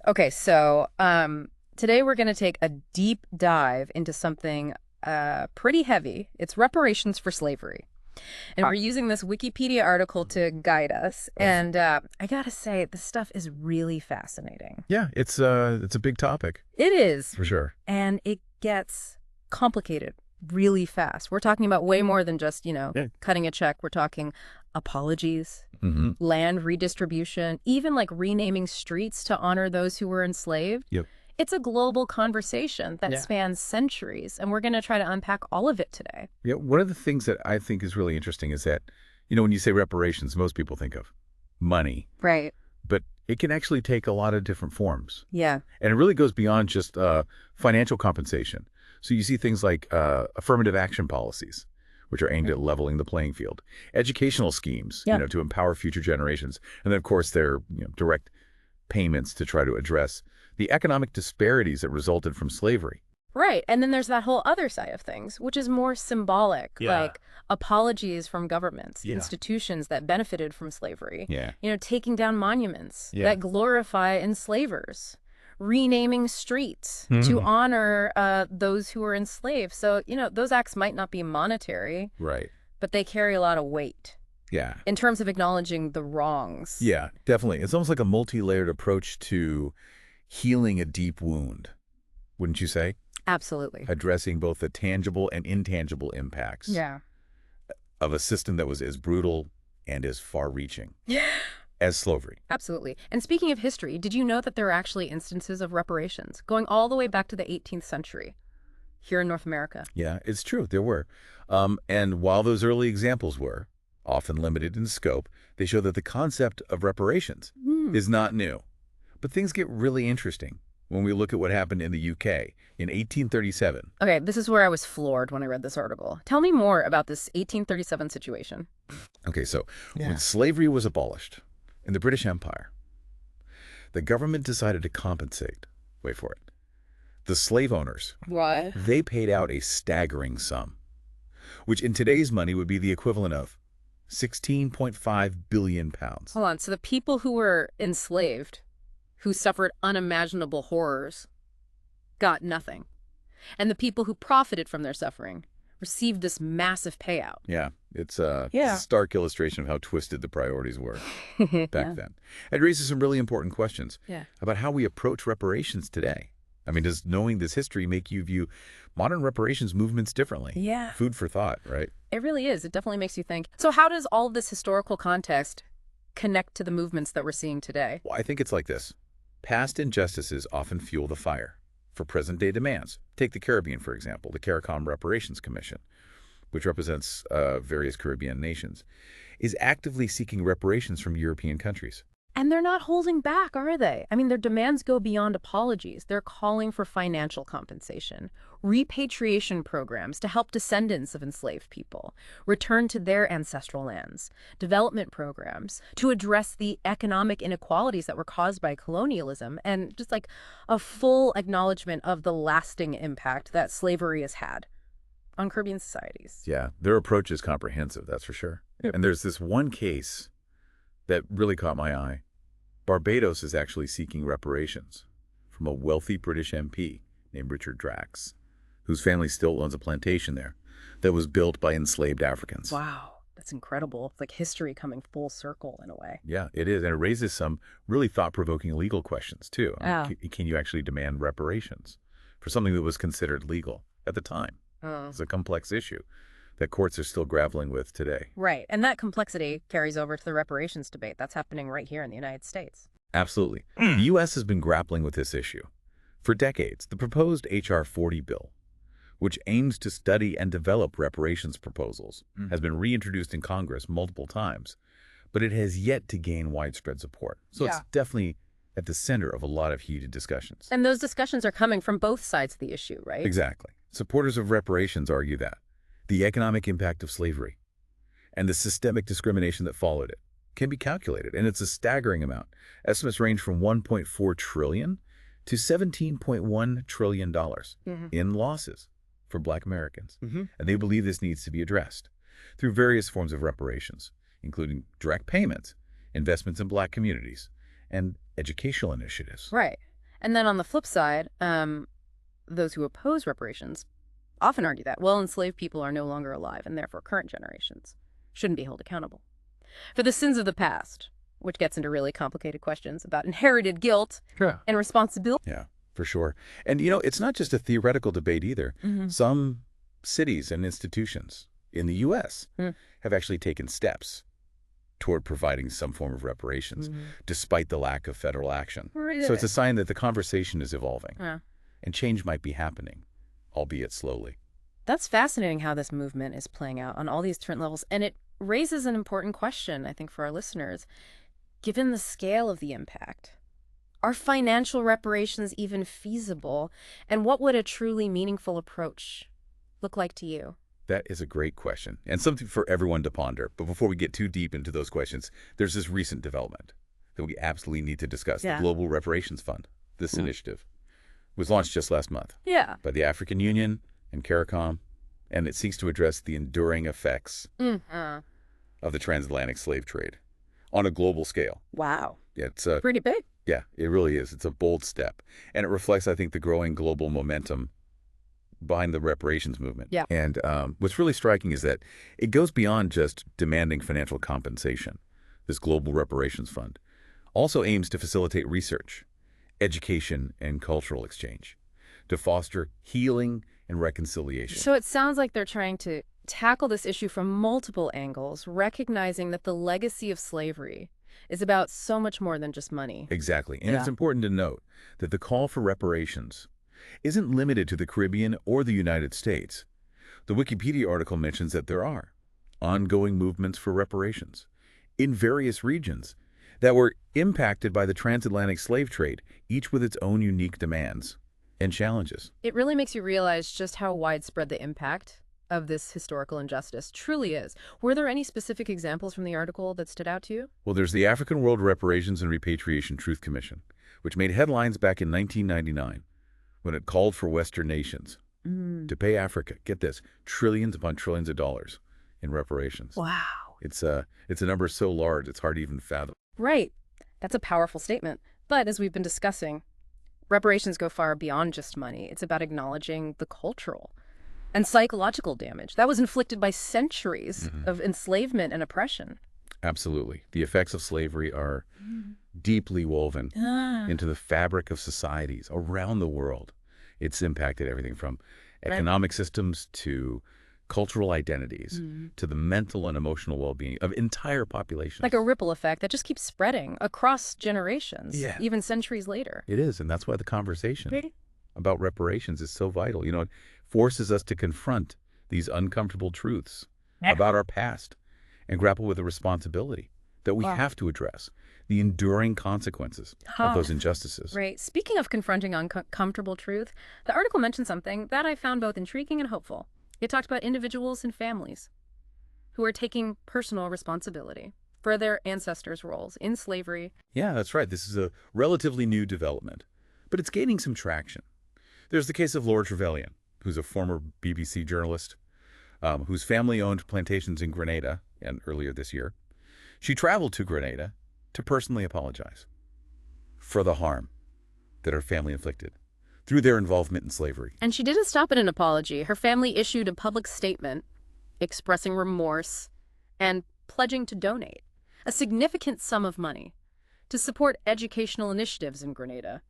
Okay, so today we're going to take a deep dive into something pretty heavy. It's reparations for slavery. And we're using this Wikipedia article to guide us. And I gotta say, this stuff is really fascinating. Yeah, it's a big topic. It is. For sure. And it gets complicated really fast. We're talking about way more than just, cutting a check. We're talking apologies, land redistribution, even like renaming streets to honor those who were enslaved. Yep. It's a global conversation that spans centuries, and we're going to try to unpack all of it today. Yeah, one of the things that I think is really interesting is that, when you say reparations, most people think of money. Right. But it can actually take a lot of different forms. Yeah. And it really goes beyond just financial compensation. So you see things like affirmative action policies, which are aimed at leveling the playing field, educational schemes, to empower future generations. And then, of course, there are direct payments to try to address the economic disparities that resulted from slavery. Right. And then there's that whole other side of things, which is more symbolic, like apologies from governments, institutions that benefited from slavery, taking down monuments that glorify enslavers, renaming streets to honor those who were enslaved. So, those acts might not be monetary, right, but they carry a lot of weight. Yeah. In terms of acknowledging the wrongs. Yeah, definitely. It's almost like a multi-layered approach to healing a deep wound, wouldn't you say? Absolutely. Addressing both the tangible and intangible impacts of a system that was as brutal and as far-reaching as slavery. Absolutely. And speaking of history, did you know that there are actually instances of reparations going all the way back to the 18th century here in North America? Yeah, it's true. There were. And while those early examples were often limited in scope, they show that the concept of reparations is not new. But things get really interesting when we look at what happened in the UK in 1837. Okay, this is where I was floored when I read this article. Tell me more about this 1837 situation. Okay, so when slavery was abolished in the British Empire, the government decided to compensate, wait for it, the slave owners. What? They paid out a staggering sum, which in today's money would be the equivalent of 16.5 billion pounds. Hold on, so the people who were enslaved, who suffered unimaginable horrors, got nothing. And the people who profited from their suffering received this massive payout. Yeah, it's a stark illustration of how twisted the priorities were back then. It raises some really important questions about how we approach reparations today. I mean, does knowing this history make you view modern reparations movements differently? Yeah. Food for thought, right? It really is. It definitely makes you think. So how does all of this historical context connect to the movements that we're seeing today? Well, I think it's like this. Past injustices often fuel the fire for present-day demands. Take the Caribbean, for example, the CARICOM Reparations Commission, which represents various Caribbean nations, is actively seeking reparations from European countries. And they're not holding back, are they? I mean, their demands go beyond apologies. They're calling for financial compensation, repatriation programs to help descendants of enslaved people return to their ancestral lands, development programs to address the economic inequalities that were caused by colonialism, and just like a full acknowledgement of the lasting impact that slavery has had on Caribbean societies. Yeah, their approach is comprehensive, that's for sure. Yep. And there's this one case that really caught my eye. Barbados is actually seeking reparations from a wealthy British MP named Richard Drax, whose family still owns a plantation there that was built by enslaved Africans. Wow, that's incredible. It's like history coming full circle in a way. Yeah, it is. And it raises some really thought-provoking legal questions, too. I mean, can you actually demand reparations for something that was considered legal at the time? It's a complex issue that courts are still grappling with today. Right. And that complexity carries over to the reparations debate. That's happening right here in the United States. Absolutely. The U.S. has been grappling with this issue for decades. The proposed H.R. 40 bill, which aims to study and develop reparations proposals, has been reintroduced in Congress multiple times, but it has yet to gain widespread support. So it's definitely at the center of a lot of heated discussions. And those discussions are coming from both sides of the issue, right? Exactly. Supporters of reparations argue that the economic impact of slavery and the systemic discrimination that followed it can be calculated, and it's a staggering amount. Estimates range from $1.4 trillion to $17.1 trillion in losses for Black Americans. And they believe this needs to be addressed through various forms of reparations, including direct payments, investments in Black communities, and educational initiatives. Right. And then on the flip side, those who oppose reparations often argue that, well, enslaved people are no longer alive, and therefore current generations shouldn't be held accountable for the sins of the past, which gets into really complicated questions about inherited guilt Yeah. and responsibility. Yeah, for sure. And, it's not just a theoretical debate either. Some cities and institutions in the U.S. have actually taken steps toward providing some form of reparations, despite the lack of federal action. So it's a sign that the conversation is evolving, and change might be happening, albeit slowly. That's fascinating how this movement is playing out on all these different levels, and it raises an important question, I think, for our listeners. Given the scale of the impact, are financial reparations even feasible, and what would a truly meaningful approach look like to you? That is a great question, and something for everyone to ponder. But before we get too deep into those questions, there's this recent development that we absolutely need to discuss. Yeah. The Global Reparations Fund, this initiative, was launched just last month by the African Union and CARICOM, and it seeks to address the enduring effects of the transatlantic slave trade on a global scale. Wow. It's Pretty big. Yeah, it really is. It's a bold step, and it reflects, I think, the growing global momentum behind the reparations movement. Yeah. And what's really striking is that it goes beyond just demanding financial compensation. This Global Reparations Fund also aims to facilitate research, education, and cultural exchange to foster healing and reconciliation. So it sounds like they're trying to tackle this issue from multiple angles, recognizing that the legacy of slavery is about so much more than just money. Exactly. And it's important to note that the call for reparations isn't limited to the Caribbean or the United States. The Wikipedia article mentions that there are ongoing movements for reparations in various regions that were impacted by the transatlantic slave trade, each with its own unique demands and challenges. It really makes you realize just how widespread the impact of this historical injustice truly is. Were there any specific examples from the article that stood out to you? Well, there's the African World Reparations and Repatriation Truth Commission, which made headlines back in 1999 when it called for Western nations to pay Africa, get this, trillions upon trillions of dollars in reparations. Wow. It's a number so large it's hard to even fathom. Right. That's a powerful statement. But as we've been discussing, reparations go far beyond just money. It's about acknowledging the cultural and psychological damage that was inflicted by centuries of enslavement and oppression. Absolutely. The effects of slavery are deeply woven into the fabric of societies around the world. It's impacted everything from economic systems to cultural identities to the mental and emotional well-being of entire populations. Like a ripple effect that just keeps spreading across generations, Yeah. even centuries later. It is, and that's why the conversation about reparations is so vital. It forces us to confront these uncomfortable truths about our past and grapple with the responsibility that we have to address the enduring consequences of those injustices. Right. Speaking of confronting uncomfortable truth, the article mentioned something that I found both intriguing and hopeful. It talked about individuals and families who are taking personal responsibility for their ancestors' roles in slavery. Yeah, that's right. This is a relatively new development, but it's gaining some traction. There's the case of Laura Trevelyan, who's a former BBC journalist, whose family owned plantations in Grenada, and earlier this year, she traveled to Grenada to personally apologize for the harm that her family inflicted through their involvement in slavery. And she didn't stop at an apology. Her family issued a public statement expressing remorse and pledging to donate a significant sum of money to support educational initiatives in Grenada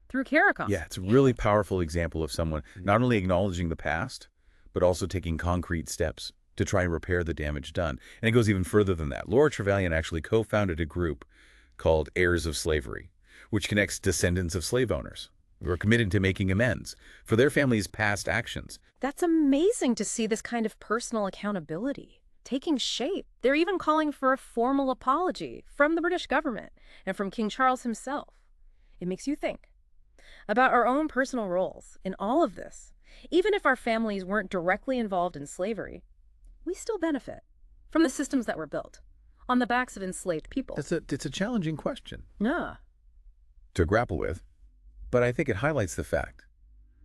through CARICOM. Yeah, it's a really powerful example of someone not only acknowledging the past, but also taking concrete steps to try and repair the damage done. And it goes even further than that. Laura Trevelyan actually co-founded a group called Heirs of Slavery, which connects descendants of slave owners who are committed to making amends for their family's past actions. That's amazing to see this kind of personal accountability taking shape. They're even calling for a formal apology from the British government and from King Charles himself. It makes you think about our own personal roles in all of this. Even if our families weren't directly involved in slavery, we still benefit from the systems that were built on the backs of enslaved people. It's a challenging question Yeah. to grapple with, but I think it highlights the fact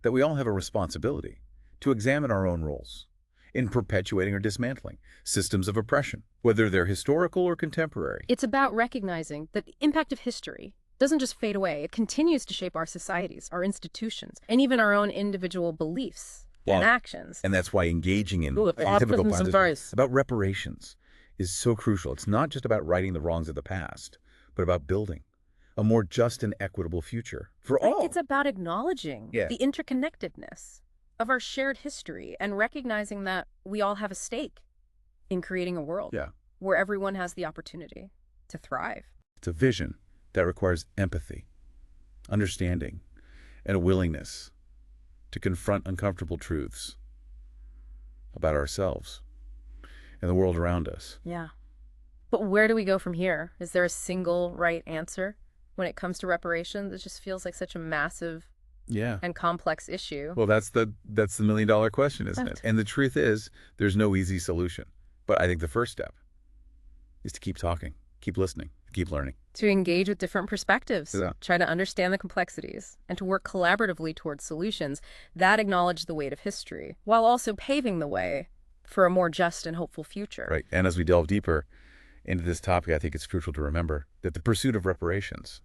that we all have a responsibility to examine our own roles in perpetuating or dismantling systems of oppression, whether they're historical or contemporary. It's about recognizing the impact of history doesn't just fade away. It continues to shape our societies, our institutions, and even our own individual beliefs and actions. And that's why engaging in typical about reparations is so crucial. It's not just about righting the wrongs of the past, but about building a more just and equitable future for all. It's about acknowledging the interconnectedness of our shared history and recognizing that we all have a stake in creating a world where everyone has the opportunity to thrive. It's a vision that requires empathy, understanding, and a willingness to confront uncomfortable truths about ourselves and the world around us. Yeah. But where do we go from here? Is there a single right answer when it comes to reparations? It just feels like such a massive and complex issue. Well, that's the million-dollar question, isn't it? And the truth is, there's no easy solution. But I think the first step is to keep talking, keep listening, keep learning. To engage with different perspectives, try to understand the complexities, and to work collaboratively towards solutions that acknowledge the weight of history, while also paving the way for a more just and hopeful future. Right. And as we delve deeper into this topic, I think it's crucial to remember that the pursuit of reparations,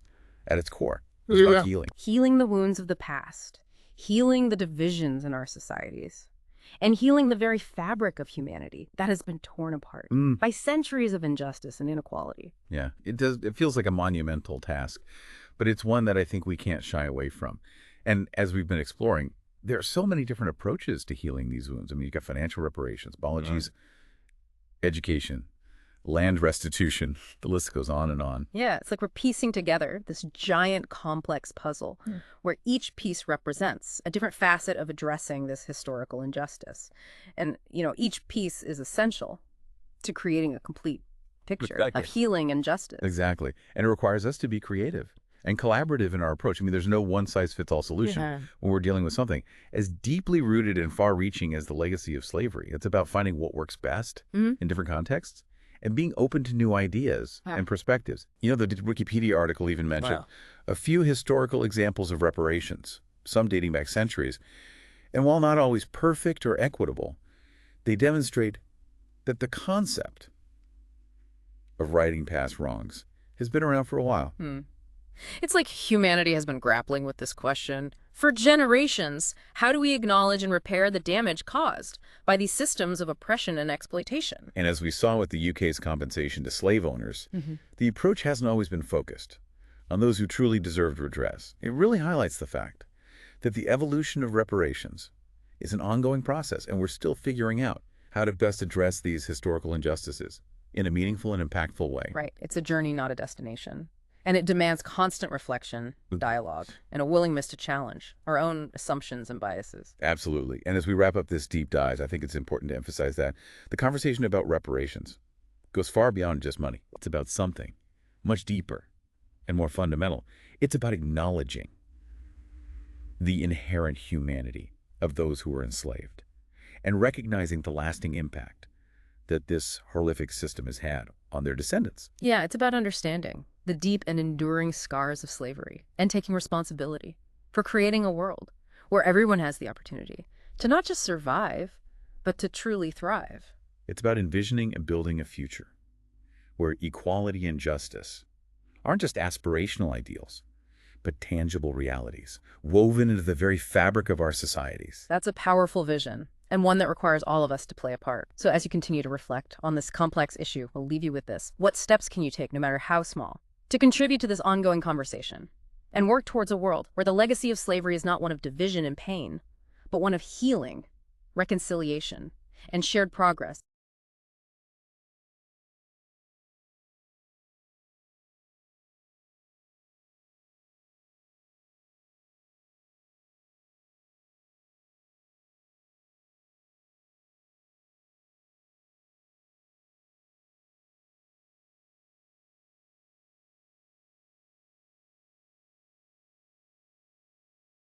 at its core, is about healing. Healing the wounds of the past, healing the divisions in our societies, and healing the very fabric of humanity that has been torn apart by centuries of injustice and inequality. Yeah, it feels like a monumental task, but it's one that I think we can't shy away from. And as we've been exploring, there are so many different approaches to healing these wounds. I mean, you've got financial reparations, apologies, education, land restitution. The list goes on and on. Yeah, it's like we're piecing together this giant complex puzzle where each piece represents a different facet of addressing this historical injustice. And, each piece is essential to creating a complete picture of healing and justice. Exactly. And it requires us to be creative and collaborative in our approach. I mean, there's no one-size-fits-all solution when we're dealing with something as deeply rooted and far-reaching as the legacy of slavery. It's about finding what works best in different contexts and being open to new ideas and perspectives. The Wikipedia article even mentioned a few historical examples of reparations, some dating back centuries. And while not always perfect or equitable, they demonstrate that the concept of righting past wrongs has been around for a while. It's like humanity has been grappling with this question for generations. How do we acknowledge and repair the damage caused by these systems of oppression and exploitation? And as we saw with the UK's compensation to slave owners, the approach hasn't always been focused on those who truly deserved redress. It really highlights the fact that the evolution of reparations is an ongoing process, and we're still figuring out how to best address these historical injustices in a meaningful and impactful way. Right. It's a journey, not a destination. And it demands constant reflection, dialogue, and a willingness to challenge our own assumptions and biases. Absolutely. And as we wrap up this deep dive, I think it's important to emphasize that the conversation about reparations goes far beyond just money. It's about something much deeper and more fundamental. It's about acknowledging the inherent humanity of those who were enslaved and recognizing the lasting impact that this horrific system has had on their descendants. Yeah, it's about understanding the deep and enduring scars of slavery and taking responsibility for creating a world where everyone has the opportunity to not just survive, but to truly thrive. It's about envisioning and building a future where equality and justice aren't just aspirational ideals, but tangible realities woven into the very fabric of our societies. That's a powerful vision, and one that requires all of us to play a part. So as you continue to reflect on this complex issue, we'll leave you with this. What steps can you take, no matter how small, to contribute to this ongoing conversation and work towards a world where the legacy of slavery is not one of division and pain, but one of healing, reconciliation, and shared progress?